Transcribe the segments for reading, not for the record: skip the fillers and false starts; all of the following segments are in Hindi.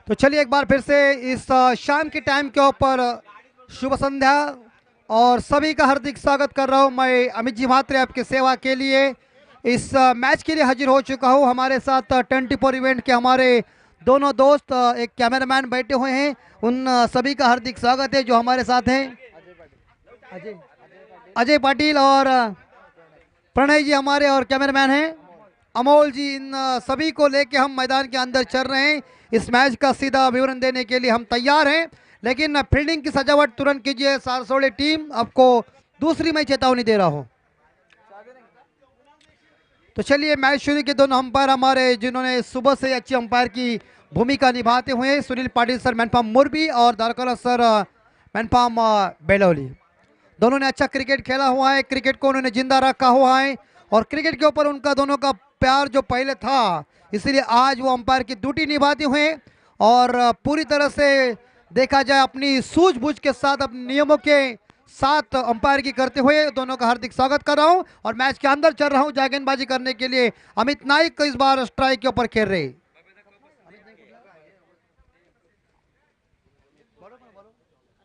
तो चलिए एक बार फिर से इस शाम के टाइम के ऊपर शुभ संध्या और सभी का हार्दिक स्वागत कर रहा हूं। मैं अमित जी म्हात्रे आपके सेवा के लिए इस मैच के लिए हाजिर हो चुका हूं। हमारे साथ 24 इवेंट के हमारे दोनों दोस्त एक कैमरामैन बैठे हुए हैं। उन सभी का हार्दिक स्वागत है जो हमारे साथ हैं। अजय अजय पाटिल और प्रणय जी हमारे और कैमरामैन हैं। अमोल जी, इन सभी को लेके हम मैदान के अंदर चल रहे हैं। इस मैच का सीधा विवरण देने के लिए हम तैयार हैं, लेकिन फील्डिंग की सजावट तुरंत कीजिए। सारसोड़े टीम आपको दूसरी मैं चेतावनी दे रहा हूं। तो चलिए मैच शुरू के दोनों अंपायर हमारे जिन्होंने सुबह से अच्छी अंपायर की भूमिका निभाते हुए सुनील पाटिल सर मैनफार्म मुरबी और दारकला सर मैनफार्म बेलौली, दोनों ने अच्छा क्रिकेट खेला हुआ है। क्रिकेट को उन्होंने जिंदा रखा हुआ है और क्रिकेट के ऊपर उनका दोनों का प्यार जो पहले था, इसीलिए आज वो अंपायर की ड्यूटी निभाते हुए और पूरी तरह से देखा जाए अपनी सूझबूझ के साथ अपने नियमों के साथ अंपायर की करते हुए दोनों का हार्दिक स्वागत कर रहा हूं। और मैच के अंदर चल रहा हूं गेंदबाजी करने के लिए अमित नाइक इस बार स्ट्राइक के ऊपर खेल रहे।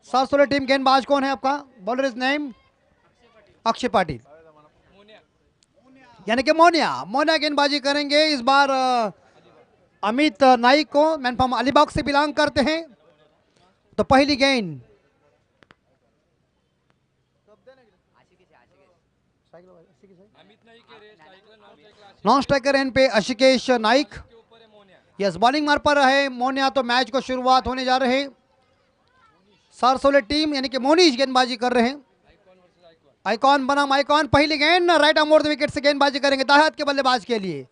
सात टीम गेंदबाज कौन है आपका? Bowler is name Akshay Patil, यानी कि मोनिया गेंदबाजी करेंगे इस बार। अमित नाइक को मैनफार्म अलीबाग से बिलोंग करते हैं। तो पहली गेंद नॉन स्ट्राइकर एंड पे अशिकेश नाइक। यस, बॉलिंग मार पर है मोनिया। तो मैच को शुरुआत होने जा रहे हैं। सारसोले टीम यानी कि मोनीश गेंदबाजी कर रहे हैं। आइकॉन बनाम आइकॉन, पहली गेंद right arm over the wicket से गेंदबाजी करेंगे दाएं हाथ के बल्लेबाज के लिए।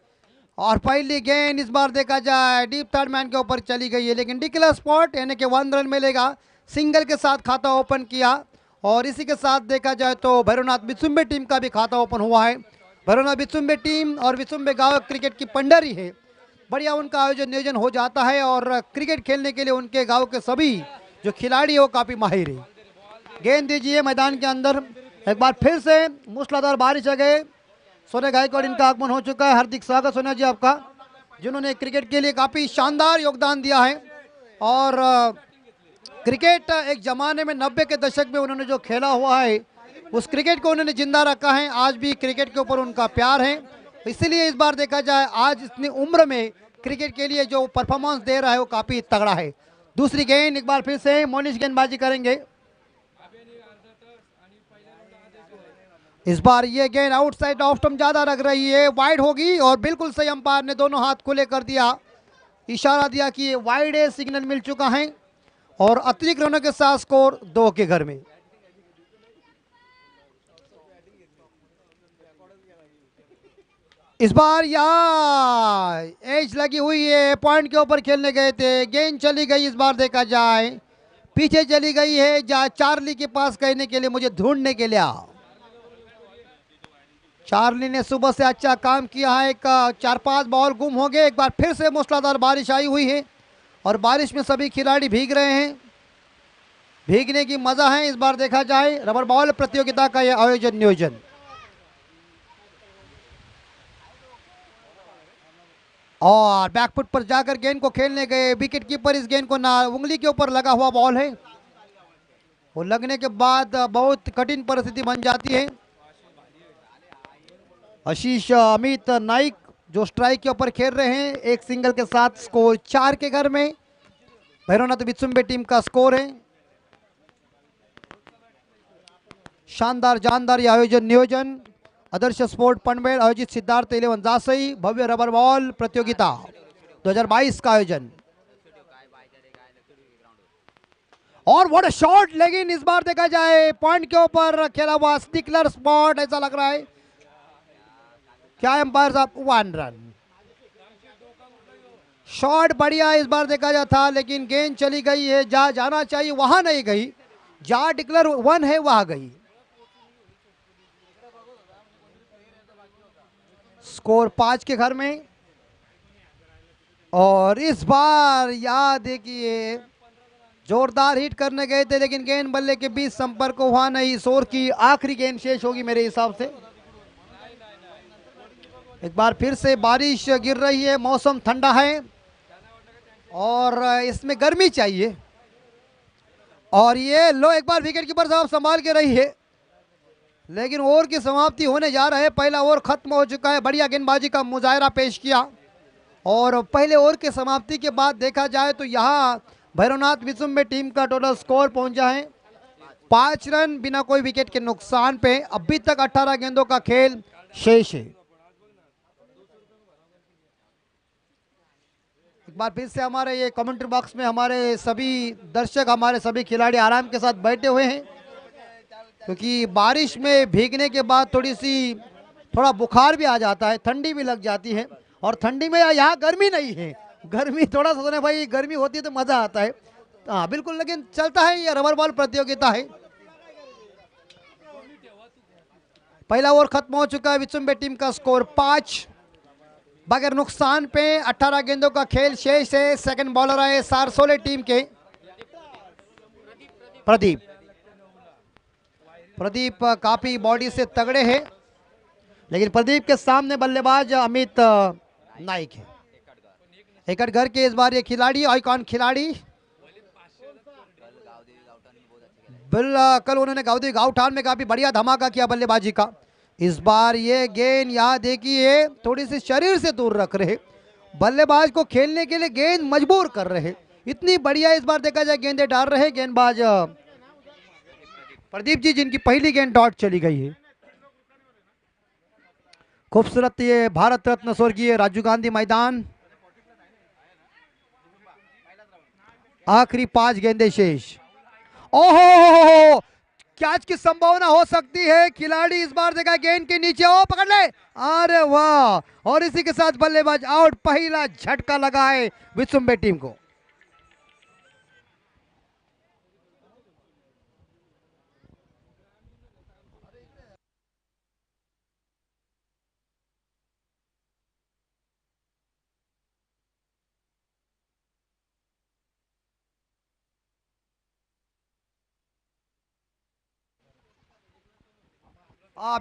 और पहली गेंद इस बार देखा जाए डीप थर्ड मैन के ऊपर चली गई है, लेकिन डिक्लेयर स्पॉट यानी कि 1 रन मिलेगा। सिंगल के साथ खाता ओपन किया और इसी के साथ देखा जाए तो भैरवनाथ बिचुम्बे टीम का भी खाता ओपन हुआ है। भैरवनाथ बिचुम्बे टीम और बिचुम्बे गांव क्रिकेट की पंडरी है। बढ़िया उनका आयोजन नियोजन हो जाता है और क्रिकेट खेलने के लिए उनके गाँव के सभी जो खिलाड़ी है वो काफ़ी माहिर है। गेंद दीजिए मैदान के अंदर। एक बार फिर से मूसलाधार बारिश आ गए। सोने गायकवाड़ इनका आगमन हो चुका है। हार्दिक स्वागत सोनिया जी आपका, जिन्होंने क्रिकेट के लिए काफ़ी शानदार योगदान दिया है। और क्रिकेट एक ज़माने में 90 के दशक में उन्होंने जो खेला हुआ है उस क्रिकेट को उन्होंने जिंदा रखा है। आज भी क्रिकेट के ऊपर उनका प्यार है, इसीलिए इस बार देखा जाए आज इतनी उम्र में क्रिकेट के लिए जो परफॉर्मेंस दे रहा है वो काफ़ी तगड़ा है। दूसरी गेंद एक बार फिर से मोनिश गेंदबाजी करेंगे। इस बार ये गेंद आउटसाइड ऑफ स्टंप ज्यादा लग रही है, वाइड होगी और बिल्कुल सही अंपायर ने दोनों हाथ खुले कर दिया, इशारा दिया कि ये वाइड है, सिग्नल मिल चुका है और अतिरिक्त रनों के साथ स्कोर 2 के घर में। इस बार यार एज लगी हुई है, पॉइंट के ऊपर खेलने गए थे, गेंद चली गई। इस बार देखा जाए पीछे चली गई है, जा चार्ली के पास कहने के लिए मुझे ढूंढने के लिए। चार्ली ने सुबह से अच्छा काम किया है। 4-5 बॉल गुम हो गए। एक बार फिर से मूसलाधार बारिश आई हुई है और बारिश में सभी खिलाड़ी भीग रहे हैं। भीगने की मजा है। इस बार देखा जाए रबर बॉल प्रतियोगिता का यह आयोजन नियोजन। और बैकफुट पर जाकर गेंद को खेलने गए विकेट कीपर। इस गेंद को ना उंगली के ऊपर लगा हुआ बॉल है, वो लगने के बाद बहुत कठिन परिस्थिति बन जाती है। आशीष अमित नाइक जो स्ट्राइक के ऊपर खेल रहे हैं, एक सिंगल के साथ स्कोर 4 के घर में। भैरवनाथ बिचुम्बे टीम का स्कोर है। शानदार जानदार ये आयोजन नियोजन आदर्श स्पोर्ट पनवेल आयोजित सिद्धार्थ 11 जासई भव्य रबर बॉल प्रतियोगिता 2022 का आयोजन। और व्हाट अ शॉट, लेकिन इस बार देखा जाए पॉइंट के ऊपर खेला हुआ स्टिकलर स्पॉट ऐसा लग रहा है। क्या एम्पायर साहब? 1 रन। शॉट बढ़िया इस बार देखा जा था, लेकिन गेंद चली गई है, जा जाना चाहिए वहां नहीं गई, जा डिक्लेयर 1 है वहां गई। स्कोर 5 के घर में। और इस बार याद देखिए जोरदार हिट करने गए थे, लेकिन गेंद बल्ले के बीच संपर्क हुआ नहीं। इस ओवर की आखिरी गेंद शेष होगी मेरे हिसाब से। एक बार फिर से बारिश गिर रही है, मौसम ठंडा है और इसमें गर्मी चाहिए। और ये लो, एक बार विकेट कीपर साहब संभाल के रही है, लेकिन ओवर की समाप्ति होने जा रहा है। पहला ओवर खत्म हो चुका है। बढ़िया गेंदबाजी का मुजाहरा पेश किया। और पहले ओवर की समाप्ति के बाद देखा जाए तो यहाँ भैरवनाथ विसुम्बे टीम का टोटल स्कोर पहुंचा है 5 रन बिना कोई विकेट के नुकसान पे। अभी तक 18 गेंदों का खेल शेष है। एक बार फिर से हमारे ये कमेंट्री बॉक्स में हमारे सभी दर्शक, हमारे सभी खिलाड़ी आराम के साथ बैठे हुए हैं, क्योंकि बारिश में भीगने के बाद थोड़ा बुखार भी आ जाता है, ठंडी भी लग जाती है। और ठंडी में यहाँ गर्मी नहीं है, गर्मी थोड़ा सा सुने भाई, गर्मी होती है तो मज़ा आता है। हाँ बिल्कुल, लेकिन चलता है, ये रबर बॉल प्रतियोगिता है। पहला ओवर खत्म हो चुका है। विसुम्बे टीम का स्कोर 5 बगैर नुकसान पे। 18 गेंदों का खेल शेष है। सेकंड बॉलर है सारसोले टीम के प्रदीप काफी बॉडी से तगड़े हैं, लेकिन प्रदीप के सामने बल्लेबाज अमित नाइक है। एकड़ घर के इस बार ये खिलाड़ी, आइकॉन खिलाड़ी, कल उन्होंने गांवठान में काफी बढ़िया धमाका किया बल्लेबाजी का। इस बार ये गेंद यहाँ देखिए थोड़ी सी शरीर से दूर रख रहे, बल्लेबाज को खेलने के लिए गेंद मजबूर कर रहे। इतनी बढ़िया इस बार देखा जाए गेंदें डाल रहे गेंदबाज प्रदीप जी, जिनकी पहली गेंद डॉट चली गई है। खूबसूरत ये भारत रत्न स्वर्गीय राजीव गांधी मैदान। आखिरी 5 गेंदें शेष। ओहो, कैच की संभावना हो सकती है। खिलाड़ी इस बार देखा गेंद के नीचे, ओ पकड़ ले, अरे वाह। और इसी के साथ बल्लेबाज आउट। पहला झटका लगा है विसुम्बे टीम को।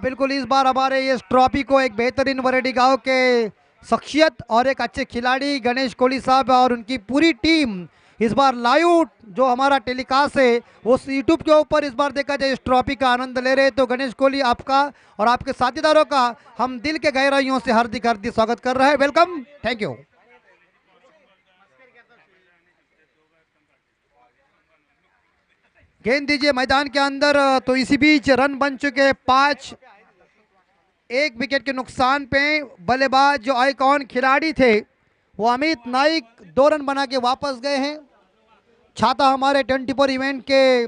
बिल्कुल, इस बार हमारे इस ट्रॉफी को एक बेहतरीन वरेडी गांव के शख्सियत और एक अच्छे खिलाड़ी गणेश कोहली साहब और उनकी पूरी टीम इस बार लाइव जो हमारा टेलीकास्ट है वो यूट्यूब के ऊपर इस बार देखा जाए इस ट्रॉफी का आनंद ले रहे। तो गणेश कोहली, आपका और आपके साथीदारों का हम दिल के गहराइयों से हार्दिक हार्दिक स्वागत कर रहे हैं। Welcome, thank you. गेंद दीजिए मैदान के अंदर। तो इसी बीच रन बन चुके 5, 1 विकेट के नुकसान पे। बल्लेबाज जो आइकॉन खिलाड़ी थे वो अमित नाइक 2 रन बना के वापस गए हैं। छाता हमारे 24 इवेंट के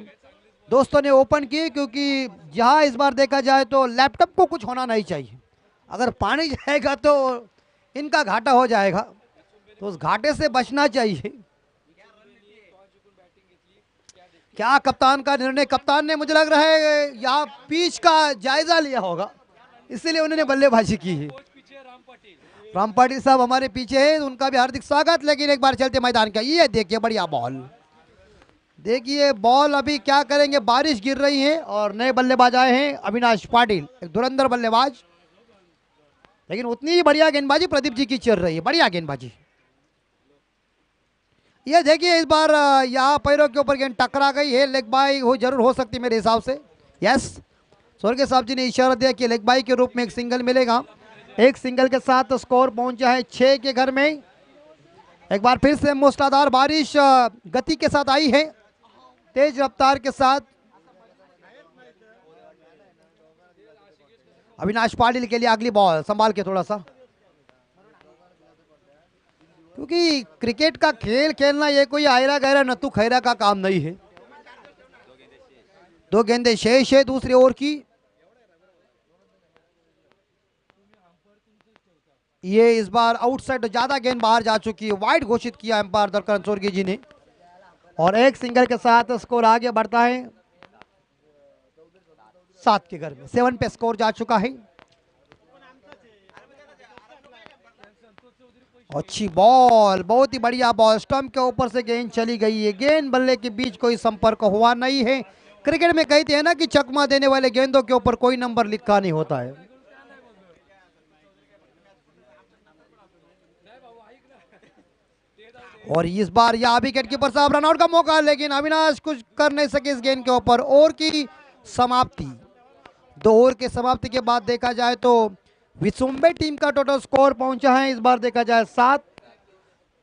दोस्तों ने ओपन की, क्योंकि यहाँ इस बार देखा जाए तो लैपटॉप को कुछ होना नहीं चाहिए। अगर पानी जाएगा तो इनका घाटा हो जाएगा, तो उस घाटे से बचना चाहिए। क्या कप्तान का निर्णय, कप्तान ने मुझे लग रहा है यहाँ पिच का जायजा लिया होगा, इसीलिए उन्होंने बल्लेबाजी की है। राम पाटिल साहब हमारे पीछे हैं, उनका भी हार्दिक स्वागत। लेकिन एक बार चलते मैदान का, ये देखिए बढ़िया बॉल, देखिए बॉल अभी क्या करेंगे। बारिश गिर रही है और नए बल्लेबाज आए हैं अविनाश पाटिल, एक धुरंधर बल्लेबाज, लेकिन उतनी ही बढ़िया गेंदबाजी प्रदीप जी की चल रही है। बढ़िया गेंदबाजी। ये देखिए इस बार यहाँ पैरों के ऊपर गेंद टकरा गई है। लेग बाई हो जरूर हो सकती मेरे हिसाब से। यस, स्वर्गीय साहब जी ने इशारा दिया कि लेग बाई के रूप में एक सिंगल मिलेगा। एक सिंगल के साथ स्कोर पहुंचा है 6 के घर में। एक बार फिर से मूसलाधार बारिश गति के साथ आई है, तेज रफ्तार के साथ। अविनाश पाटिल के लिए अगली बॉल, संभाल के थोड़ा सा, क्योंकि क्रिकेट का खेल खेलना ये कोई आयरा गहरा नतु खैरा का काम नहीं है। 2 गेंदें शेष है दूसरे ओवर की। ये इस बार आउटसाइड, ज्यादा गेंद बाहर जा चुकी है, वाइड घोषित किया एम्पायर दरकन स्वर्गीय जी ने। और एक सिंगल के साथ स्कोर आगे बढ़ता है 7 के घर में। 7 पे स्कोर जा चुका है। अच्छी बॉल, बहुत ही बढ़िया बॉल, स्टंप के ऊपर से गेंद चली गई है। गेंद बल्ले के बीच कोई संपर्क हुआ नहीं है। क्रिकेट में कहते हैं ना कि चकमा देने वाले गेंदों के ऊपर कोई नंबर लिखा नहीं होता है। और इस बार यहाँ विकेट कीपर साहब रनआउट का मौका, लेकिन अविनाश कुछ कर नहीं सके इस गेंद के ऊपर। ओवर की समाप्ति, 2 ओवर के समाप्ति के बाद देखा जाए तो विसुम्बे टीम का टोटल स्कोर पहुंचा है इस बार देखा जाए 7,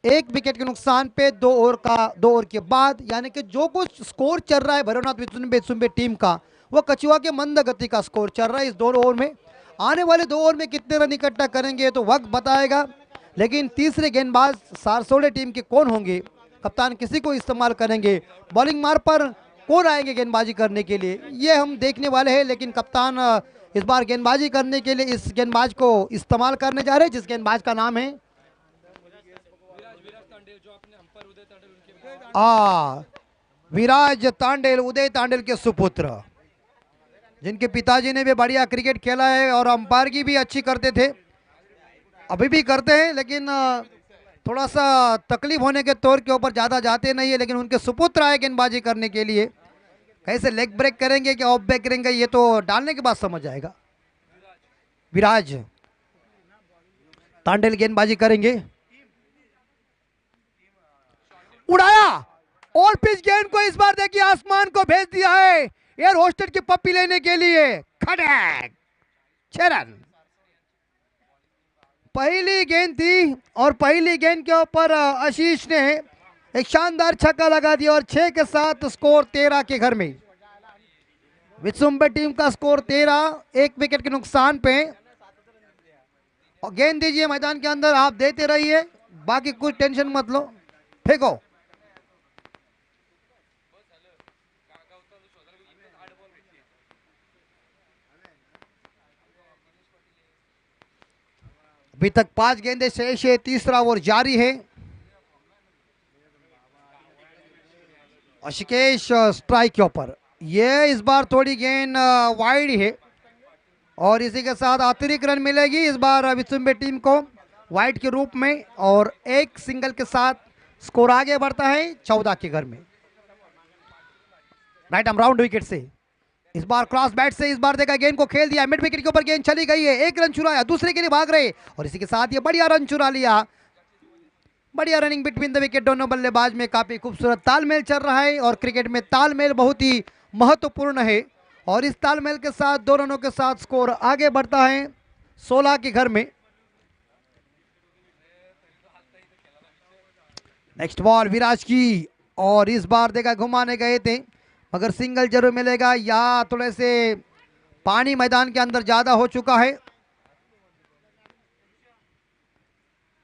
1 विकेट के नुकसान पे 2 ओवर के बाद, यानी कि जो कुछ स्कोर चल रहा है भैरवनाथ विसुम्बे टीम का, वो कछुआ के मंद गति का स्कोर चल रहा है इस 2 ओवर में। आने वाले 2 ओवर में कितने रन इकट्ठा करेंगे तो वक्त बताएगा, लेकिन तीसरे गेंदबाज सारसोले टीम के कौन होंगे, कप्तान किसी को इस्तेमाल करेंगे, बॉलिंग मार्ग पर कौन आएंगे गेंदबाजी करने के लिए, ये हम देखने वाले हैं। लेकिन कप्तान इस बार गेंदबाजी करने के लिए इस गेंदबाज को इस्तेमाल करने जा रहे हैं, जिस गेंदबाज का नाम है विराज तांडेल, उदय तांडेल के सुपुत्र, जिनके पिताजी ने भी बढ़िया क्रिकेट खेला है और अंपायर की भी अच्छी करते थे, अभी भी करते हैं, लेकिन थोड़ा सा तकलीफ होने के तौर के ऊपर ज़्यादा जाते नहीं है। लेकिन उनके सुपुत्र आए गेंदबाजी करने के लिए, कैसे लेग ब्रेक करेंगे क्या ऑफ ब्रेक करेंगे ये तो डालने के बाद समझ आएगा। विराज तांडेल गेंदबाजी करेंगे, उड़ाया और पिच गेंद को इस बार देखिए आसमान को भेज दिया है एयर होस्टेड की पप्पी लेने के लिए। खड़क 6 रन, पहली गेंद थी और पहली गेंद के ऊपर आशीष ने एक शानदार छक्का लगा दिया और 6 के साथ स्कोर 13 के घर में। विसुम्बे टीम का स्कोर 13, 1 विकेट के नुकसान पे। और गेंद दीजिए मैदान के अंदर, आप देते रहिए, बाकी कुछ टेंशन मत लो, फेंको। अभी तक 5 गेंदें शेष है, तीसरा ओवर जारी है। अशिकेश स्ट्राइक के ऊपर, ये इस बार थोड़ी गेंद वाइड है और इसी के साथ अतिरिक्त रन मिलेगी इस बार विसुम्बे टीम को वाइड के रूप में, और 1 सिंगल के साथ स्कोर आगे बढ़ता है 14 के घर में। राइट आर्म राउंड विकेट से इस बार क्रॉस बैट से इस बार देखा गेंद को खेल दिया, मिड विकेट के ऊपर गेंद चली गई है, 1 रन चुराया, दूसरे के लिए भाग रहे और इसी के साथ ये बढ़िया रन चुरा लिया। बढ़िया रनिंग बिटवीन द विकेट, दोनों बल्लेबाज में काफी खूबसूरत तालमेल चल रहा है और क्रिकेट में तालमेल बहुत ही महत्वपूर्ण है और इस तालमेल के साथ 2 रनों के साथ स्कोर आगे बढ़ता है 16 के घर में। नेक्स्ट बॉल विराज की और इस बार देखा घुमाने गए थे मगर सिंगल जरूर मिलेगा, या थोड़े से पानी मैदान के अंदर ज्यादा हो चुका है,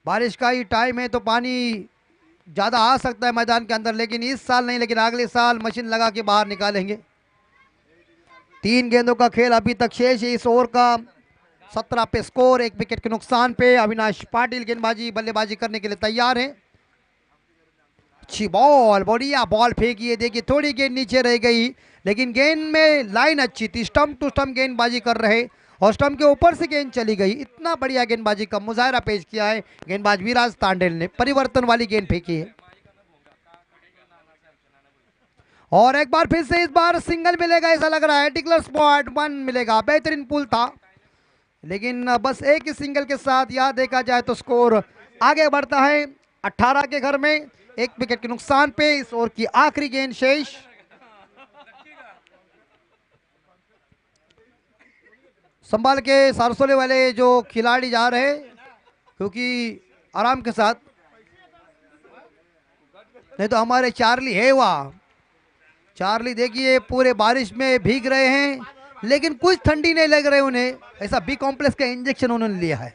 बारिश का ही टाइम है तो पानी ज़्यादा आ सकता है मैदान के अंदर, लेकिन इस साल नहीं, लेकिन अगले साल मशीन लगा के बाहर निकालेंगे। 3 गेंदों का खेल अभी तक शेष है इस ओवर का, 17 पे स्कोर, 1 विकेट के नुकसान पे। अविनाश पाटिल गेंदबाजी बल्लेबाजी करने के लिए तैयार है। अच्छी बॉल, बढ़िया बॉल फेंकी है, देखिए थोड़ी गेंद नीचे रह गई लेकिन गेंद में लाइन अच्छी थी, स्टंप टू स्टंप गेंदबाजी कर रहे और स्टंप के ऊपर से गेंद चली गई। इतना बढ़िया गेंदबाजी का मुजाहरा पेश किया है गेंदबाज विराज तांडेल ने, परिवर्तन वाली गेंद फेंकी है और एक बार फिर से इस बार सिंगल मिलेगा ऐसा लग रहा है। टिकलर स्पॉट 1 मिलेगा, बेहतरीन पुल था लेकिन बस एक ही सिंगल के साथ यह देखा जाए तो स्कोर आगे बढ़ता है 18 के घर में, 1 विकेट के नुकसान पे। इस ओवर की आखिरी गेंद शेष, संभाल के सारसोले वाले जो खिलाड़ी जा रहे क्योंकि आराम के साथ, नहीं तो हमारे चार्ली है वहाँ, चार्ली देखिए पूरे बारिश में भीग रहे हैं लेकिन कुछ ठंडी नहीं लग रही उन्हें, ऐसा बी कॉम्प्लेक्स का इंजेक्शन उन्होंने लिया है।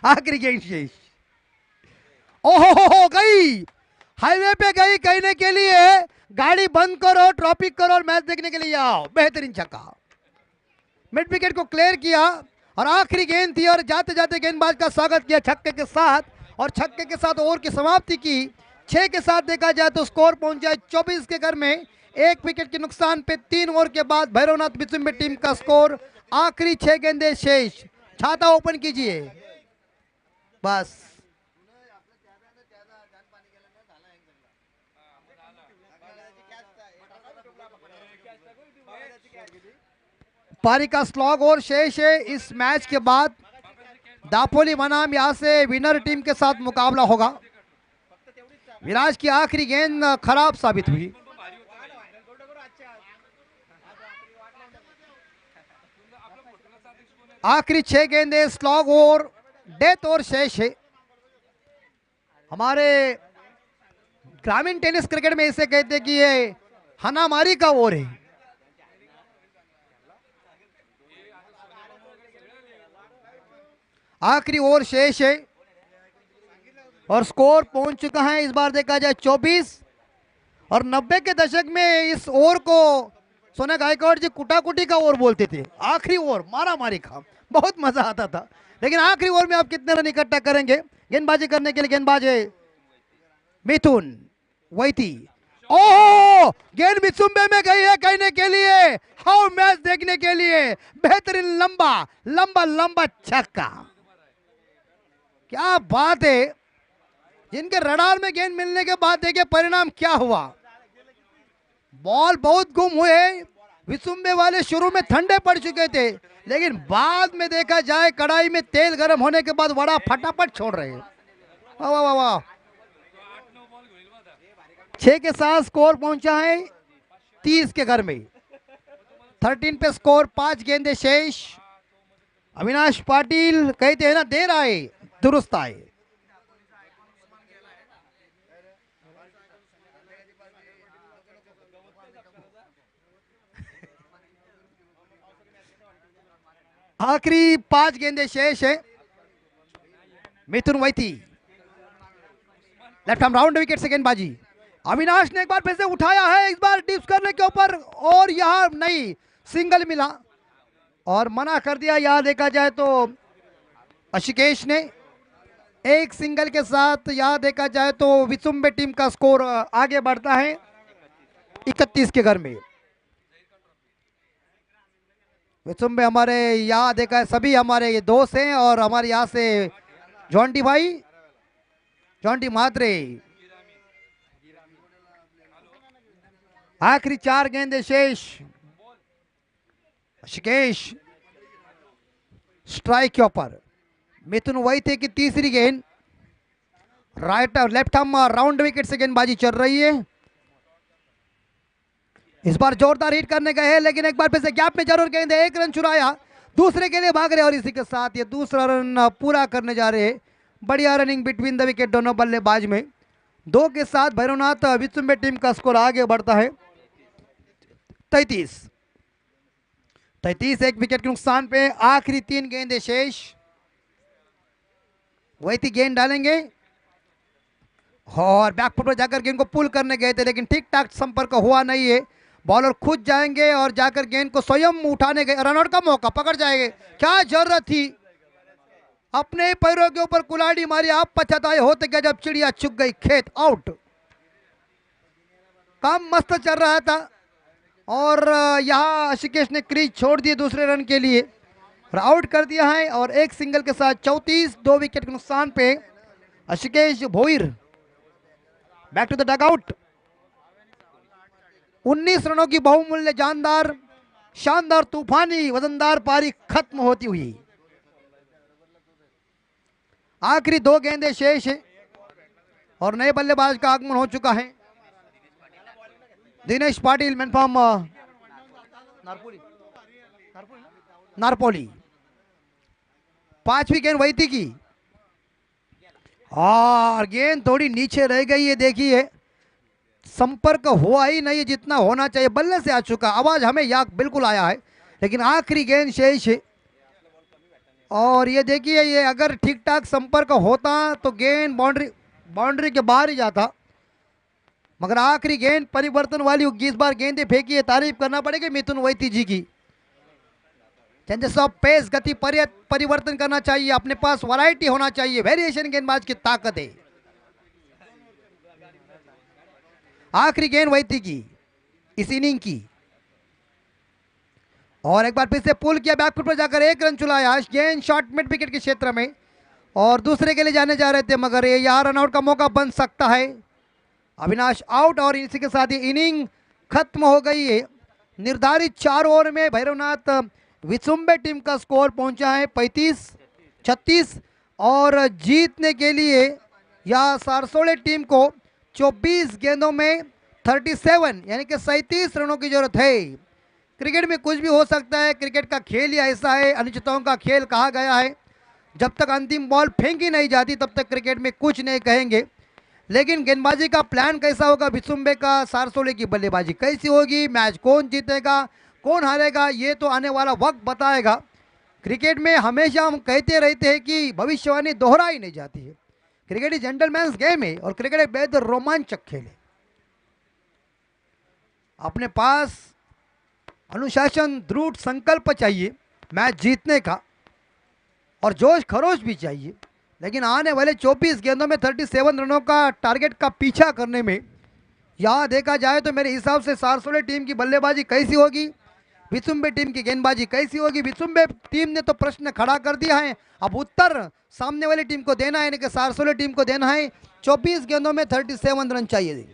आखिरी गेंद शेष, ओहो गई, हाईवे पे गई कहने के लिए गाड़ी बंद करो, ट्रॉफिक करो और मैच देखने के लिए आओ। बेहतरीन छक्का, मिड विकेट को क्लियर किया और आखिरी गेंद थी और जाते जाते गेंदबाज का स्वागत किया छक्के के साथ और छक्के के साथ ओवर की समाप्ति की। 6 के साथ देखा जाए तो स्कोर पहुंच जाए 24 के घर में, 1 विकेट के नुकसान पे। 3 ओवर के बाद भैरवनाथ विसुम्बे टीम का स्कोर, आखिरी 6 गेंदें शेष। छाता ओपन कीजिए बस। पारी का स्लॉग और शेष है इस मैच के बाद दापोली बनाम यहाँ से विनर टीम के साथ मुकाबला होगा। विराज की आखिरी गेंद खराब साबित हुई। आखिरी 6 गेंदें स्लॉग और डेथ और शेष है। हमारे ग्रामीण टेनिस क्रिकेट में इसे कहते हैं कि ये हनामारी का ओवर है। आखिरी ओवर शेष है और स्कोर पहुंच चुका है इस बार देखा जाए 24। और 90 के दशक में इस ओवर को सोना गायकवाड़ जी कुटाकुटी का ओवर बोलते थे। आखिरी ओवर मारा मारी का बहुत मजा आता था। लेकिन आखिरी ओवर में आप कितने रन इकट्ठा करेंगे? गेंदबाजी करने के लिए गेंदबाज है मिथुन वैती। ओह, गेंद बिचुम्बे में गई है कहने के लिए, हाउ मैच देखने के लिए। बेहतरीन लंबा लंबा लंबा छक्का, क्या बात है। जिनके रडार में गेंद मिलने के बाद देखिए परिणाम क्या हुआ। बॉल बहुत गुम हुए। विसुम्बे वाले शुरू में ठंडे पड़ चुके थे, लेकिन बाद में देखा जाए कढ़ाई में तेल गर्म होने के बाद वड़ा फटाफट छोड़ रहे हैं। वाह वाह वाह। 6 के साथ स्कोर पहुंचा है 30 के घर में। 13 पे स्कोर, 5 गेंदे शेष। अविनाश पाटिल कहते हैं ना, देर आए दुरुस्त आए। आखिरी 5 गेंदे शेष है। मिथुन वैती लेफ्ट आर्म राउंड विकेट से गेंदबाजी। अविनाश ने एक बार फिर से उठाया है, इस बार डिप्स करने के ऊपर, और यहां नहीं, सिंगल मिला और मना कर दिया। यहां देखा जाए तो अशिकेश ने एक सिंगल के साथ, यहां देखा जाए तो विसुम्बे टीम का स्कोर आगे बढ़ता है 31 के घर में। विसुम्बे हमारे यहाँ देखा है सभी हमारे ये दोस्त हैं, और हमारे यहाँ से जॉन्टी भाई, जॉन्टी मात्रे। आखिरी 4 गेंदे शेष। शिकेश स्ट्राइक के ऊपर। मिथुन वैती की तीसरी गेंद, राइट और लेफ्ट आर्म राउंड विकेट से गेंदबाजी चल रही है। इस बार जोरदार हिट करने गए हैं, लेकिन एक बार फिर से गैप में जरूर गेंद, 1 रन चुराया, दूसरे के लिए भाग रहे और इसी के साथ ये दूसरा रन पूरा करने जा रहे हैं। बढ़िया रनिंग बिटवीन द विकेट दोनों बल्लेबाज में। 2 के साथ भैरवनाथ विसुम्बे टीम का स्कोर आगे बढ़ता है 33। 1 विकेट के नुकसान पे। आखिरी 3 गेंदे शेष। वैती गेंद डालेंगे और बैकफुट पर जाकर गेंद को पुल करने गए थे, लेकिन ठीक ठाक संपर्क हुआ नहीं है। बॉलर खुद जाएंगे और जाकर गेंद को स्वयं उठाने गए। रनआउट का मौका, पकड़ जाएंगे, क्या जरूरत थी। अपने ही पैरों के ऊपर कुल्हाड़ी मारी, आप पछताए होते क्या जब चिड़िया चुग गई खेत। आउट। काम मस्त चल रहा था और यहाँ अशिकेश ने क्रीज छोड़ दिए दूसरे रन के लिए, आउट कर दिया है। और एक सिंगल के साथ 34, 2 विकेट के नुकसान पे Ashikesh Bhoir back to the dugout. 19 रनों की बहुमूल्य जानदार शानदार तूफानी वजनदार पारी खत्म होती हुई। आखिरी 2 गेंदें शेष है और नए बल्लेबाज का आगमन हो चुका है। दिनेश पाटिल मैनफॉर्म नारपोली। 5वीं गेंद वैती की और गेंद थोड़ी नीचे रह गई है। देखिए संपर्क हुआ ही नहीं जितना होना चाहिए, बल्ले से आ चुका। आवाज हमें याक बिल्कुल आया है, लेकिन आखिरी गेंद शेष है। और ये देखिए, ये अगर ठीक ठाक संपर्क होता तो गेंद बाउंड्री के बाहर ही जाता, मगर आखिरी गेंद परिवर्तन वाली। इस बार गेंदें फेंकी है, तारीफ करना पड़ेगी मिथुन वैती जी की। चेंजेस ऑफ पेस, गति परिवर्तन करना चाहिए, अपने पास वैरायटी होना चाहिए, वेरिएशन गेंदबाज की ताकत है। आखिरी गेंद वैती की इस इनिंग की, और एक बार फिर से पुल किया, बैकफुट पर जाकर 1 रन चुराया। गेंद शॉर्ट मिड विकेट के क्षेत्र में और दूसरे के लिए जाने जा रहे थे, मगर ये यहाँ रन आउट का मौका बन सकता है। अविनाश आउट और इसी के साथ ही इनिंग खत्म हो गई है। निर्धारित 4 ओवर में भैरवनाथ विसुम्बे टीम का स्कोर पहुंचा है 35 36 और जीतने के लिए या सारसोले टीम को 24 गेंदों में 37 यानी कि 37 रनों की जरूरत है। क्रिकेट में कुछ भी हो सकता है, क्रिकेट का खेल ही ऐसा है, अनिश्चितताओं का खेल कहा गया है। जब तक अंतिम बॉल फेंकी नहीं जाती तब तक क्रिकेट में कुछ नहीं कहेंगे। लेकिन गेंदबाजी का प्लान कैसा होगा, विसुम्बे का, सारसोले की बल्लेबाजी कैसी होगी, मैच कौन जीतेगा कौन हारेगा, ये तो आने वाला वक्त बताएगा। क्रिकेट में हमेशा हम कहते रहते हैं कि भविष्यवाणी दोहराई नहीं जाती है। क्रिकेट इज जेंटलमैन्स गेम है और क्रिकेट एक बेहद रोमांचक खेल है। अपने पास अनुशासन, दृढ़ संकल्प चाहिए मैच जीतने का और जोश खरोश भी चाहिए। लेकिन आने वाले 24 गेंदों में 37 रनों का टारगेट का पीछा करने में यहाँ देखा जाए तो मेरे हिसाब से सारसोले टीम की बल्लेबाजी कैसी होगी, विसुम्बे टीम की गेंदबाजी कैसी होगी। विसुम्बे टीम ने तो प्रश्न खड़ा कर दिया है, अब उत्तर सामने वाली टीम को देना है, यानी कि सारसोले टीम को देना है। 24 गेंदों में 37 रन चाहिए।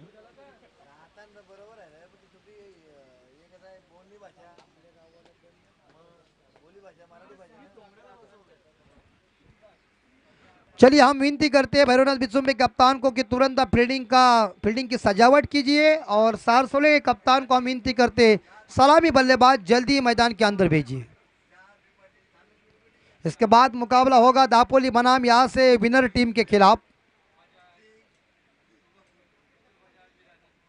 चलिए हम विनती करते हैं भैरवनाथ विसुम्बे कप्तान को कि तुरंत आप फील्डिंग की सजावट कीजिए और सारसोले कप्तान को हम विनती करते हैं सलामी बल्लेबाज जल्दी मैदान के अंदर भेजिए। इसके बाद मुकाबला होगा दापोली बनाम यहां से विनर टीम के खिलाफ।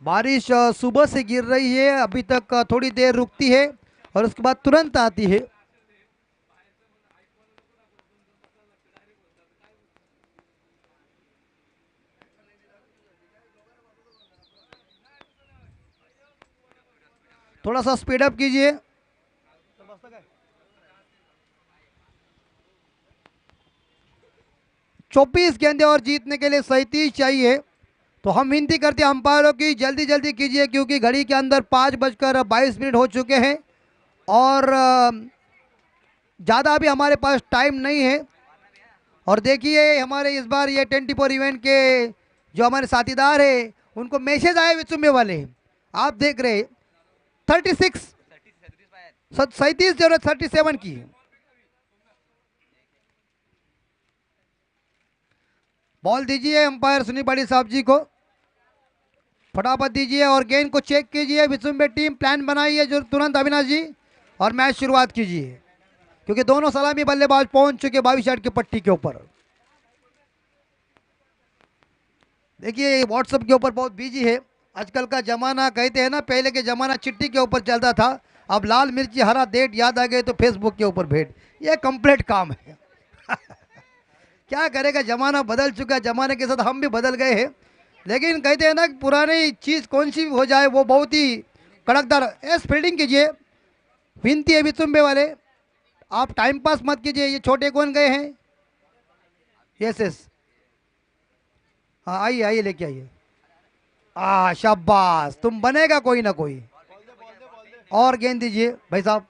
बारिश सुबह से गिर रही है, अभी तक थोड़ी देर रुकती है और उसके बाद तुरंत आती है। थोड़ा सा स्पीड अप कीजिए। 24 गेंदे और जीतने के लिए 37 चाहिए। तो हम विनती करते हैं अंपायरों की जल्दी जल्दी कीजिए, क्योंकि घड़ी के अंदर 5:22 हो चुके हैं और ज़्यादा भी हमारे पास टाइम नहीं है। और देखिए हमारे इस बार ये 24 इवेंट के जो हमारे साथीदार हैं उनको मैसेज आए विसुम्बे वाले, आप देख रहे 37 जरूरत 37 की। बॉल दीजिए अंपायर सुनी बड़ी साहब जी को, फटाफट दीजिए और गेंद को चेक कीजिए। विसुम्बे टीम प्लान बनाइए जो तुरंत अविनाश जी और मैच शुरुआत कीजिए, क्योंकि दोनों सलामी बल्लेबाज पहुंच चुके 22 यार्ड की पट्टी के ऊपर। देखिए व्हाट्सएप के ऊपर बहुत बिजी है आजकल का जमाना, कहते हैं ना पहले के जमाना चिट्ठी के ऊपर चलता था, अब लाल मिर्ची हरा डेट याद आ गए तो फेसबुक के ऊपर भेंट, ये कंप्लीट काम है। क्या करेगा, जमाना बदल चुका है, जमाने के साथ हम भी बदल गए हैं। लेकिन कहते हैं ना पुरानी चीज़ कौन सी हो जाए वो बहुत ही कड़कदार। एस फील्डिंग कीजिए, विनती है विसुम्बे वाले, आप टाइम पास मत कीजिए। ये छोटे कौन गए हैं? यस यस, हाँ आइए आइए लेके आइए। शाबाश, तुम बनेगा कोई ना कोई। और गेंद दीजिए भाई साहब।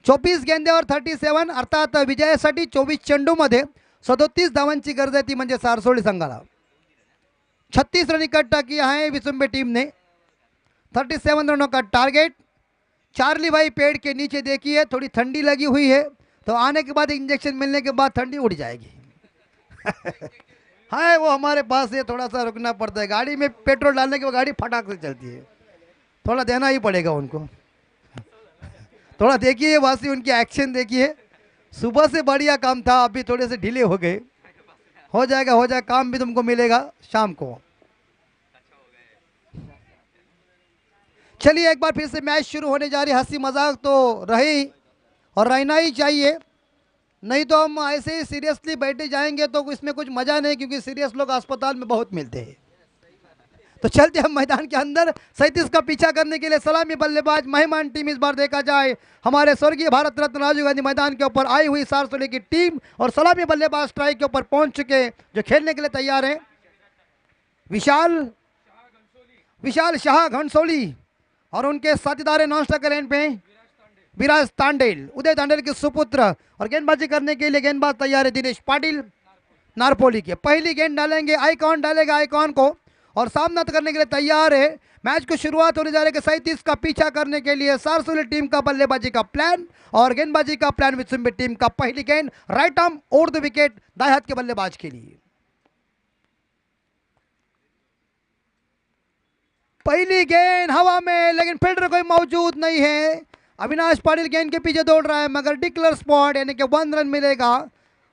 24 गेंदे और 37 अर्थात विजयासाठी 24 चेंडूमध्ये 37 धावांची गरज आहे, ती म्हणजे सारसोली संघाला। 36 रन इकट्ठा किया है विसुम्बे टीम ने, 37 रनों का टारगेट। चार्ली भाई पेड़ के नीचे देखिए, थोड़ी ठंडी लगी हुई है, तो आने के बाद इंजेक्शन मिलने के बाद ठंडी उड़ जाएगी। हाँ वो हमारे पास ये थोड़ा सा रुकना पड़ता है, गाड़ी में पेट्रोल डालने के बाद गाड़ी फटाक से चलती है, थोड़ा देना ही पड़ेगा उनको। थोड़ा देखिए वासी उनकी एक्शन देखिए, सुबह से बढ़िया काम था, अभी थोड़े से ढीले हो गए। हो जाएगा काम भी तुमको मिलेगा शाम को। चलिए एक बार फिर से मैच शुरू होने जा रही। हंसी मजाक तो रही और रहना ही चाहिए, नहीं तो हम ऐसे ही सीरियसली बैठे जाएंगे तो इसमें कुछ मजा नहीं, क्योंकि सीरियस लोग अस्पताल में बहुत मिलते हैं। तो चलते हम मैदान के अंदर। 37 का पीछा करने के लिए सलामी बल्लेबाज मेहमान टीम इस बार देखा जाए हमारे स्वर्गीय भारत रत्न राजीव गांधी मैदान के ऊपर आई हुई सारसोली की टीम, और सलामी बल्लेबाज स्ट्राइक के ऊपर पहुंच चुके जो खेलने के लिए तैयार हैं। विशाल शाह घनसोली और उनके साथीदार नॉन स्ट्राइकर एंड पे विराज तांडेल, उदय तांडेल के सुपुत्र। और गेंदबाजी करने के लिए गेंदबाज तैयार है दिनेश पाटिल नारपोली के। पहली गेंद डालेंगे, आइकॉन डालेगा आइकॉन को, और सामना करने के लिए तैयार है मैच को शुरुआत होने जा रही है 37 का पीछा करने के लिए सारसोली टीम का बल्लेबाजी का प्लान और गेंदबाजी का प्लान विश्व टीम का पहली गेंद right arm over the wicket दाएं हाथ के बल्लेबाज के लिए। पहली गेंद हवा में, लेकिन फील्डर कोई मौजूद नहीं है। अविनाश पाटिल गेंद के पीछे दौड़ रहा है मगर डिक्लेयर स्पॉट यानी कि 1 रन मिलेगा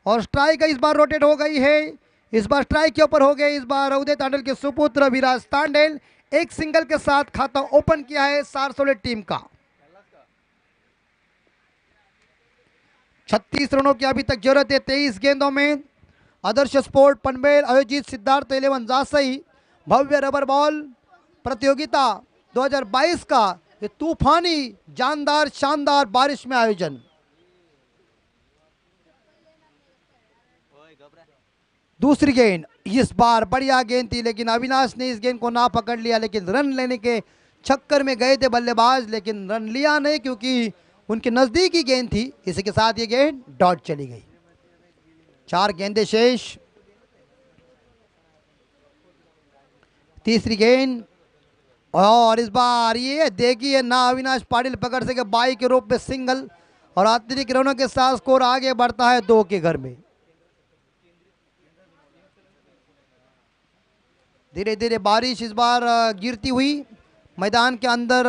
और स्ट्राइक इस बार रोटेट हो गई है। इस बार स्ट्राइक के ऊपर हो गए। इस बार उदय तांडेल के सुपुत्र विराज तांडेल एक सिंगल के साथ खाता ओपन किया है सारसोली टीम का। 36 रनों की अभी तक जरूरत है 23 गेंदों में। आदर्श स्पोर्ट पनवेल आयोजित सिद्धार्थ 11 जासई भव्य रबर बॉल प्रतियोगिता 2022 का ये तूफानी जानदार शानदार बारिश में आयोजन। दूसरी गेंद इस बार बढ़िया गेंद थी लेकिन अविनाश ने इस गेंद को ना पकड़ लिया, लेकिन रन लेने के चक्कर में गए थे बल्लेबाज, लेकिन रन लिया नहीं क्योंकि उनके नजदीकी गेंद थी। इसी के साथ ये गेंद डॉट चली गई। 4 गेंदें शेष। तीसरी गेंद और इस बार ये देखिए ना अविनाश पाटिल पकड़ सके 22 के रूप में सिंगल और अतिरिक्त रनों के साथ स्कोर आगे बढ़ता है 2 के घर में। धीरे धीरे बारिश इस बार गिरती हुई मैदान के अंदर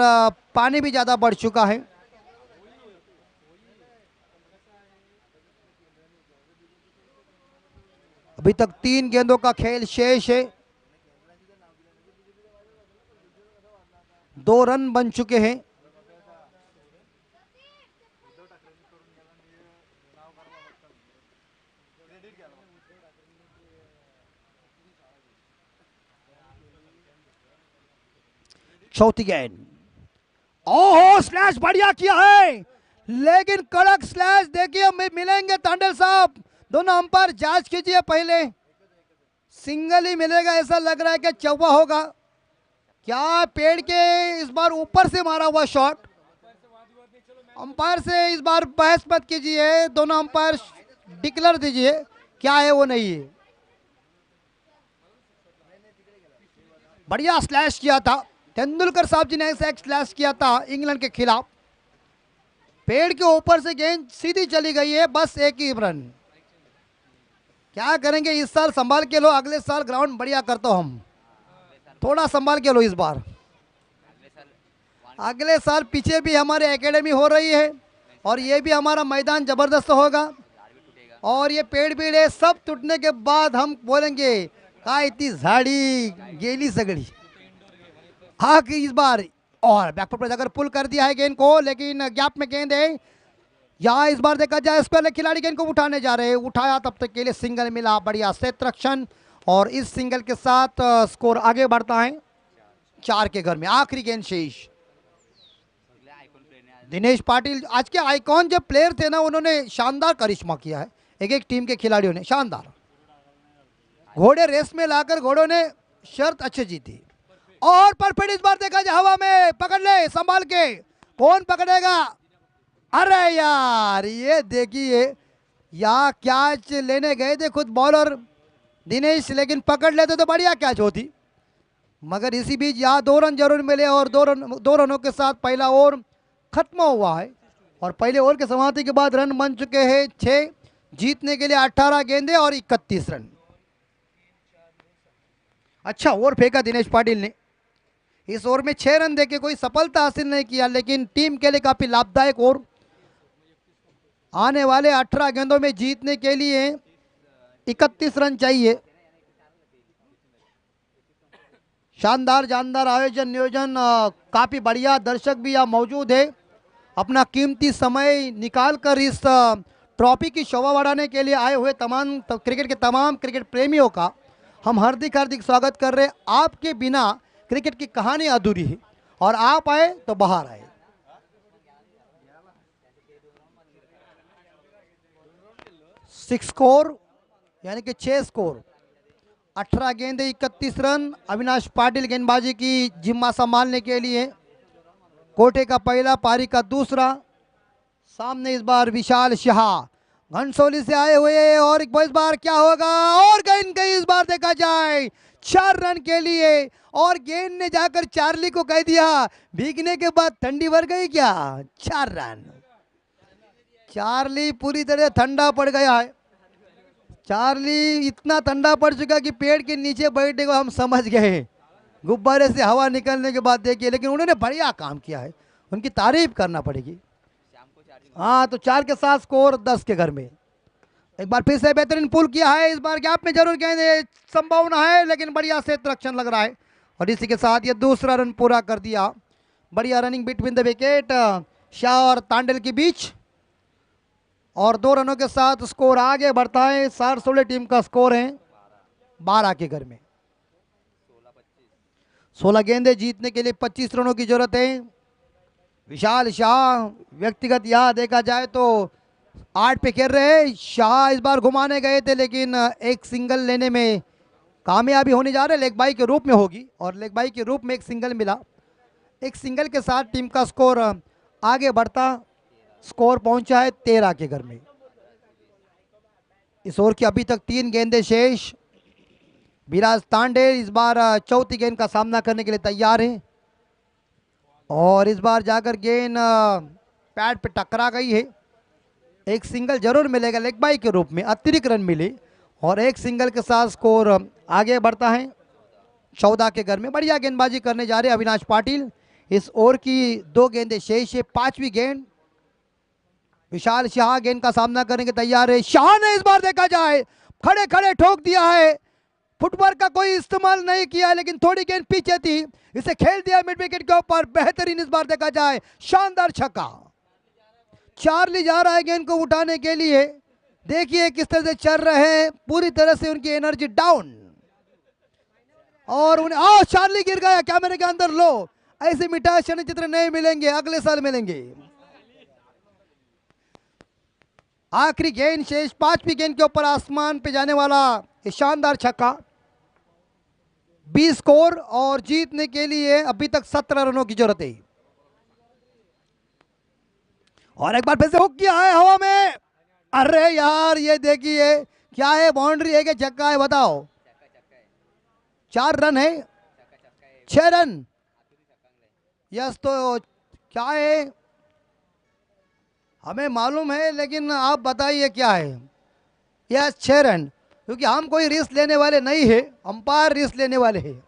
पानी भी ज़्यादा बढ़ चुका है। अभी तक 3 गेंदों का खेल शेष है। 2 रन बन चुके हैं। चौथी गेंद, ओहो स्लैश बढ़िया किया है लेकिन कड़क स्लैश देखिए मिलेंगे तांडेल साहब। दोनों अंपायर जांच कीजिए पहले, सिंगल ही मिलेगा ऐसा लग रहा है कि चौवा होगा क्या। पेड़ के इस बार ऊपर से मारा हुआ शॉट। अंपायर से इस बार बहस मत कीजिए, दोनों अंपायर डिक्लेयर दीजिए क्या है वो नहीं है। बढ़िया स्लैश किया था तेंदुलकर साहब जी ने, ऐसा एक स्लैश किया था इंग्लैंड के खिलाफ। पेड़ के ऊपर से गेंद सीधी चली गई है, बस एक ही रन। क्या करेंगे इस साल संभाल के लो, अगले साल ग्राउंड बढ़िया करता हूं हम, थोड़ा संभाल के लो इस बार। अगले साल पीछे भी हमारे एकेडमी हो रही है और ये भी हमारा मैदान जबरदस्त होगा और ये पेड़ बीड़ सब टूटने के बाद हम बोलेंगे का इतनी झाड़ी गेली सगड़ी। हाँ कि इस बार और बैकफुट पर जाकर पुल कर दिया है गेंद को, लेकिन गैप में गेंद है। यहाँ इस बार देखा जाए पहले खिलाड़ी गेंद को उठाने जा रहे हैं, उठाया तब तक के लिए सिंगल मिला, बढ़िया क्षेत्ररक्षण और इस सिंगल के साथ स्कोर आगे बढ़ता है 4 के घर में। आखिरी गेंद शेष। दिनेश पाटिल आज के आइकॉन जो प्लेयर थे ना, उन्होंने शानदार करिश्मा किया है एक एक टीम के खिलाड़ियों ने, शानदार। घोड़े रेस में लाकर घोड़ों ने शर्त अच्छी जीती और परफेक्ट इस बार देखा जाए हवा में, पकड़ ले संभाल के, कौन पकड़ेगा। अरे यार ये देखिए यहाँ कैच लेने गए थे खुद बॉलर दिनेश, लेकिन पकड़ लेते तो बढ़िया कैच होती, मगर इसी बीच यहाँ 2 रन जरूर मिले और 2 रनों के साथ पहला ओवर खत्म हुआ है और पहले ओवर के समाप्ति के बाद रन बन चुके हैं 6, जीतने के लिए 18 गेंदे और 31 रन। अच्छा ओवर फेंका दिनेश पाटिल ने, इस ओवर में 6 रन देके कोई सफलता हासिल नहीं किया, लेकिन टीम के लिए काफी लाभदायक ओवर। आने वाले 18 गेंदों में जीतने के लिए 31 रन चाहिए। शानदार जानदार आयोजन नियोजन काफी बढ़िया, दर्शक भी यहाँ मौजूद है। अपना कीमती समय निकालकर इस ट्रॉफी की शोभा बढ़ाने के लिए आए हुए तमाम क्रिकेट के तमाम क्रिकेट प्रेमियों का हम हार्दिक हार्दिक स्वागत कर रहे हैं। आपके बिना क्रिकेट की कहानी अधूरी है और आप आए तो बाहर आए। सिक्स स्कोर यानी कि 6 स्कोर, 18 गेंदे 31 रन। अविनाश पाटिल गेंदबाजी की जिम्मा संभालने के लिए, कोटे का पहला, पारी का दूसरा। सामने इस बार विशाल शाह घनसोली से आए हुए और इस बार क्या होगा और गेंद गई इस बार देखा जाए 4 रन के लिए। और गेंद ने जाकर चार्ली को कह दिया, भीगने के बाद ठंडी भर गई क्या। 4 रन। चार्ली पूरी तरह ठंडा पड़ गया है। चार्ली इतना ठंडा पड़ चुका कि पेड़ के नीचे बैठने को हम समझ गए, गुब्बारे से हवा निकलने के बाद देखिए। लेकिन उन्होंने बढ़िया काम किया है, उनकी तारीफ करना पड़ेगी। हाँ, तो 4 के साथ स्कोर 10 के घर में। एक बार फिर से बेहतरीन पुल किया है, इस बार गैप में जरूर गेंद संभावना है, लेकिन बढ़िया से रक्षण लग रहा है। और इसी के साथ ये दूसरा रन पूरा कर दिया। बढ़िया running between the wicket, Shah और तांडेल के बीच। और 2 रनों के साथ स्कोर आगे बढ़ता है। सारसोले टीम का स्कोर है 12 के घर में। 16 गेंदे जीतने के लिए 25 रनों की जरूरत है। विशाल शाह व्यक्तिगत यहां देखा जाए तो 8 पे खेल रहे हैं। शाह इस बार घुमाने गए थे, लेकिन एक सिंगल लेने में कामयाबी होने जा रहे, लेग बाई के रूप में होगी। और लेग बाई के रूप में एक सिंगल मिला। एक सिंगल के साथ टीम का स्कोर आगे बढ़ता, स्कोर पहुंचा है 13 के घर में। इस ओवर की अभी तक 3 गेंदें शेष। विराज तांडे इस बार चौथी गेंद का सामना करने के लिए तैयार है। और इस बार जाकर गेंद पैड पे टकरा गई है। एक सिंगल जरूर मिलेगा लेग बाई के रूप में, अतिरिक्त रन मिले। और एक सिंगल के साथ स्कोर आगे बढ़ता है 14 के घर में। बढ़िया गेंदबाजी करने जा रहे हैं अविनाश पाटिल। इस ओवर की 2 गेंदें शेष है। 5वीं गेंद। विशाल शाह गेंद का सामना करने के तैयार है। शाह ने इस बार देखा जाए खड़े खड़े ठोक दिया है। फुटवर्क का कोई इस्तेमाल नहीं किया, लेकिन थोड़ी गेंद पीछे थी, इसे खेल दिया मिड विकेट के ऊपर। बेहतरीन इस बार देखा जाए शानदार छक्का। चार्ली जा रहा है गेंद को उठाने के लिए। देखिए किस तरह से चल रहे हैं, पूरी तरह से उनकी एनर्जी डाउन। और उन्हें चार्ली गिर गया कैमरे के अंदर। लो, ऐसे मिठास क्षण चित्र नहीं मिलेंगे, अगले साल मिलेंगे। आखिरी गेंद शेष। 5वीं गेंद के ऊपर आसमान पे जाने वाला शानदार छक्का। 20 स्कोर और जीतने के लिए अभी तक 17 रनों की जरूरत है। और एक बार फिर से हुक किया है हवा में। अरे यार, ये देखिए क्या है, बाउंड्री है कि छक्का है, बताओ। 4 रन है, 6 रन। यस, तो क्या है हमें मालूम है, लेकिन आप बताइए क्या है। यस, 6 रन, क्योंकि हम कोई रिस्क लेने वाले नहीं है, अंपायर रिस्क लेने वाले हैं।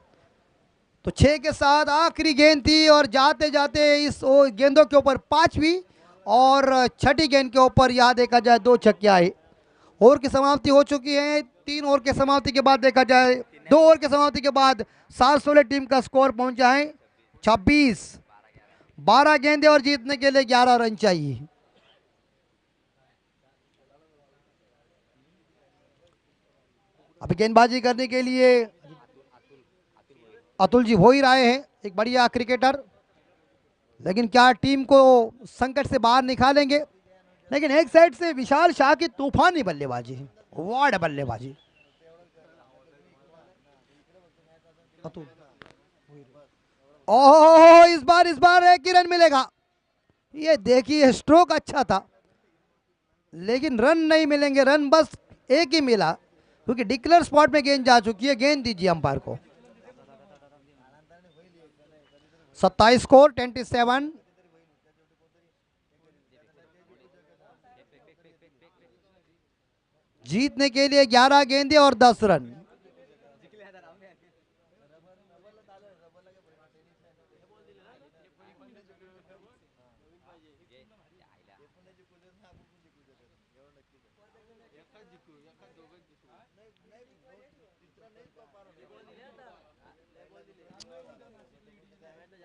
तो 6 के साथ आखिरी गेंद थी। और जाते जाते इस गेंदों के ऊपर 5वीं और 6ठी गेंद के ऊपर यहां देखा जाए 2 छक्के आए। ओवर की समाप्ति हो चुकी है। 3 ओवर के समाप्ति के बाद देखा जाए, 2 ओवर के समाप्ति के बाद सारसोले टीम का स्कोर पहुंचा है 26। 12 गेंदे और जीतने के लिए 11 रन चाहिए। अभी गेंदबाजी करने के लिए अतुल जी हो ही रहे हैं, एक बढ़िया क्रिकेटर। लेकिन क्या टीम को संकट से बाहर निकालेंगे। लेकिन एक साइड से विशाल शाह की तूफानी बल्लेबाजी, वार्ड बल्लेबाजी। अतुल, ओह, इस बार एक ही रन मिलेगा। ये देखिए स्ट्रोक अच्छा था, लेकिन रन नहीं मिलेंगे। रन बस एक ही मिला, क्योंकि डिक्लेयर स्पॉट में गेंद जा चुकी है। गेंद दीजिए अंपायर को। 27 स्कोर 27। जीतने के लिए 11 गेंदे और 10 रन।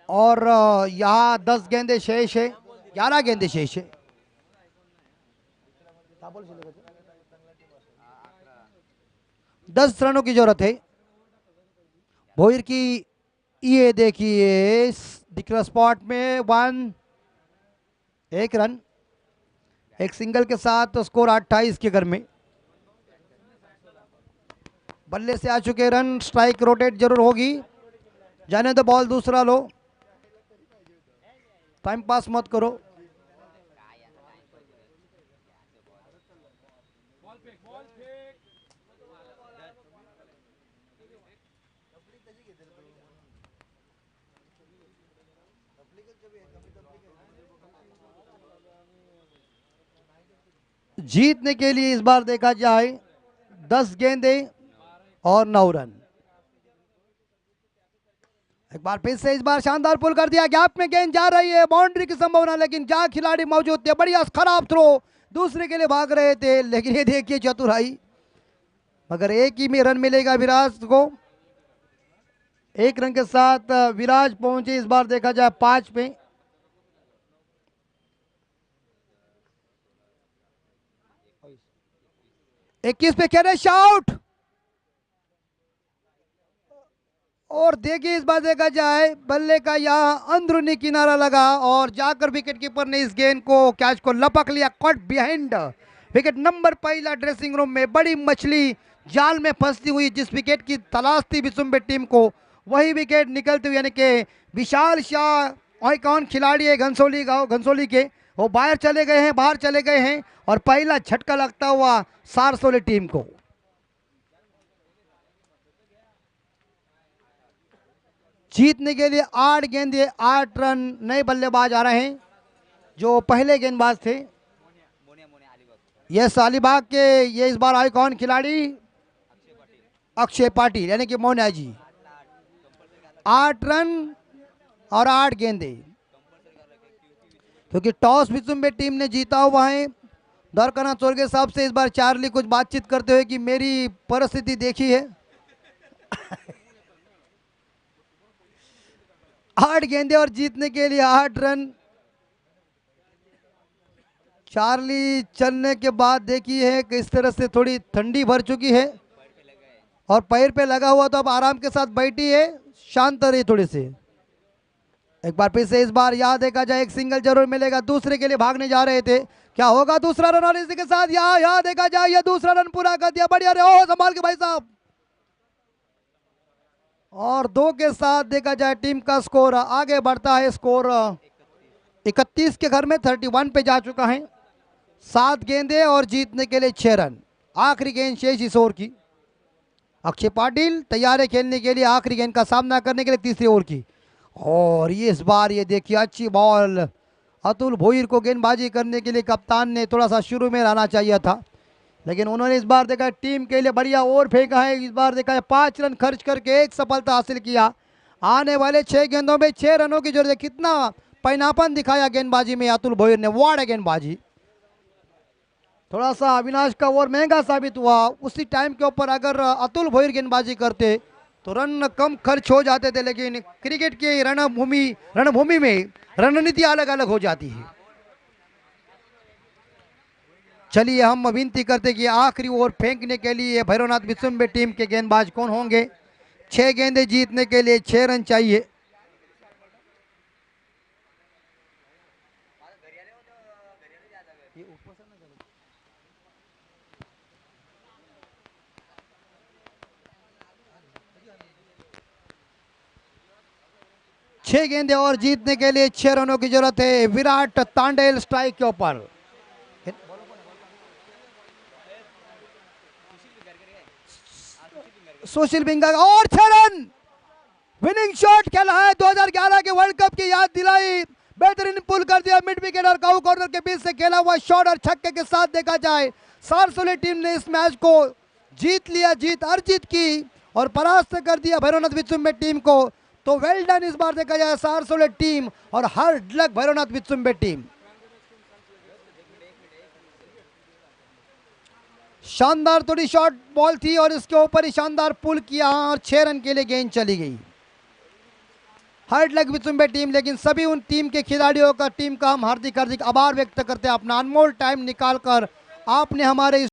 और यहाँ 10 गेंदे शेष है, 11 गेंदे शेष है। 10 रनों की जरूरत है भोईर की। ये देखिए डिक्लेयर स्पॉट में 1 रन, एक सिंगल के साथ स्कोर 28 के घर में। बल्ले से आ चुके रन, स्ट्राइक रोटेट जरूर होगी। जाने दो बॉल, दूसरा लो, टाइम पास मत करो। जीतने के लिए इस बार देखा जाए 10 गेंदें और 9 रन। एक बार फिर से इस बार शानदार पुल कर दिया, गैप में गेंद जा रही है, बाउंड्री की संभावना, लेकिन जहां खिलाड़ी मौजूद थे बढ़िया खराब थ्रो, दूसरे के लिए भाग रहे थे, लेकिन ये देखिए चतुराई, मगर एक ही में रन मिलेगा विराज को। 1 रन के साथ विराज पहुंचे इस बार देखा जाए 5 पे। इक्कीस पे खेले शॉट, और देखिए इस बार देखा जाए बल्ले का यहां अंदरूनी किनारा लगा और जाकर विकेट कीपर ने इस गेंद को कैच को लपक लिया, कट बिहाइंड विकेट नंबर पहला। ड्रेसिंग रूम में बड़ी मछली जाल में फंसती हुई जिस विकेट की तलाश थी विसुम्बे टीम को, वही विकेट निकलते हुए, यानी कि विशाल शाह आइकॉन खिलाड़ी है घनसोली के, वो बाहर चले गए हैं और पहला झटका लगता हुआ सारसोली टीम को। जीतने के लिए 8 गेंदे 8 रन नए बल्लेबाज आ रहे हैं जो पहले गेंदबाज थे। यस, अलीबाग के ये इस बार आइकॉन खिलाड़ी अक्षय पाटिल यानी कि मोनिया जी। 8 रन और 8 गेंदे, क्योंकि टॉस विसुम्बे टीम ने जीता हुआ है। द्वारकानाथ चोरगे साहब से इस बार चार्ली कुछ बातचीत करते हुए कि मेरी परिस्थिति देखी है। 8 गेंदे और जीतने के लिए 8 रन। चार्ली चलने के बाद देखी है कि इस तरह से थोड़ी ठंडी भर चुकी है और पैर पे लगा हुआ तो अब आराम के साथ बैठी है, शांत रही थोड़ी सी। एक बार फिर से इस बार यहां देखा जाए एक सिंगल जरूर मिलेगा, दूसरे के लिए भागने जा रहे थे, क्या होगा दूसरा रन, और इसी के साथ यहां देखा जाए ये दूसरा रन पूरा कर दिया, बढ़िया रे, ओ संभाल के भाई साहब। और 2 के साथ देखा जाए टीम का स्कोर आगे बढ़ता है, स्कोर 31 के घर में 31 पे जा चुका है। 7 गेंदे और जीतने के लिए 6 रन। आखिरी गेंद शेष इस ओवर की। अक्षय पाटिल तैयार है खेलने के लिए आखिरी गेंद का सामना करने के लिए तीसरी ओवर की, और ये इस बार ये देखिए अच्छी बॉल। अतुल भोईर को गेंदबाजी करने के लिए कप्तान ने थोड़ा सा शुरू में रहना चाहिए था, लेकिन उन्होंने इस बार देखा टीम के लिए बढ़िया ओवर फेंका है। इस बार देखा है 5 रन खर्च करके 1 सफलता हासिल किया। आने वाले 6 गेंदों में 6 रनों की जरूरत है। कितना पैनापन दिखाया गेंदबाजी में अतुल भोईर ने, वाड़ है गेंदबाजी। थोड़ा सा अविनाश का ओवर महंगा साबित हुआ, उसी टाइम के ऊपर अगर अतुल भोईर गेंदबाजी करते तो रन कम खर्च हो जाते थे, लेकिन क्रिकेट की रणभूमि में रणनीति अलग अलग हो जाती है। चलिए हम विनती करते कि आखिरी ओवर फेंकने के लिए भैरवनाथ विसुम्बे टीम के गेंदबाज कौन होंगे। 6 गेंदे जीतने के लिए 6 रन चाहिए। छह गेंदे और जीतने के लिए 6 रनों की जरूरत है। विराट तांडेल स्ट्राइक के ऊपर, सुशील बिंगा और 6 रन। विनिंग शॉट खेला है, 2011 के वर्ल्ड कप की याद दिलाई, बेहतरीन पुल कर दिया मिड विकेट और काउ कॉर्नर के बीच से खेला हुआ शॉट और छक्के के साथ देखा जाए सारसोली टीम ने इस मैच को जीत लिया, जीत अर्जित की और परास्त कर दिया भैरवनाथ विसुम्बे टीम को। तो वेल डन इस बार देखा जाए सारसोली टीम और हार्ड लक भैरवनाथ विसुम्बे टीम। शानदार थोड़ी शॉर्ट बॉल थी और इसके ऊपर ही शानदार पुल किया और 6 रन के लिए गेंद चली गई। हार्ड लक विसुम्बे टीम, लेकिन सभी उन टीम के खिलाड़ियों का टीम का हम हार्दिक आभार व्यक्त करते हैं। अपना अनमोल टाइम निकालकर आपने हमारे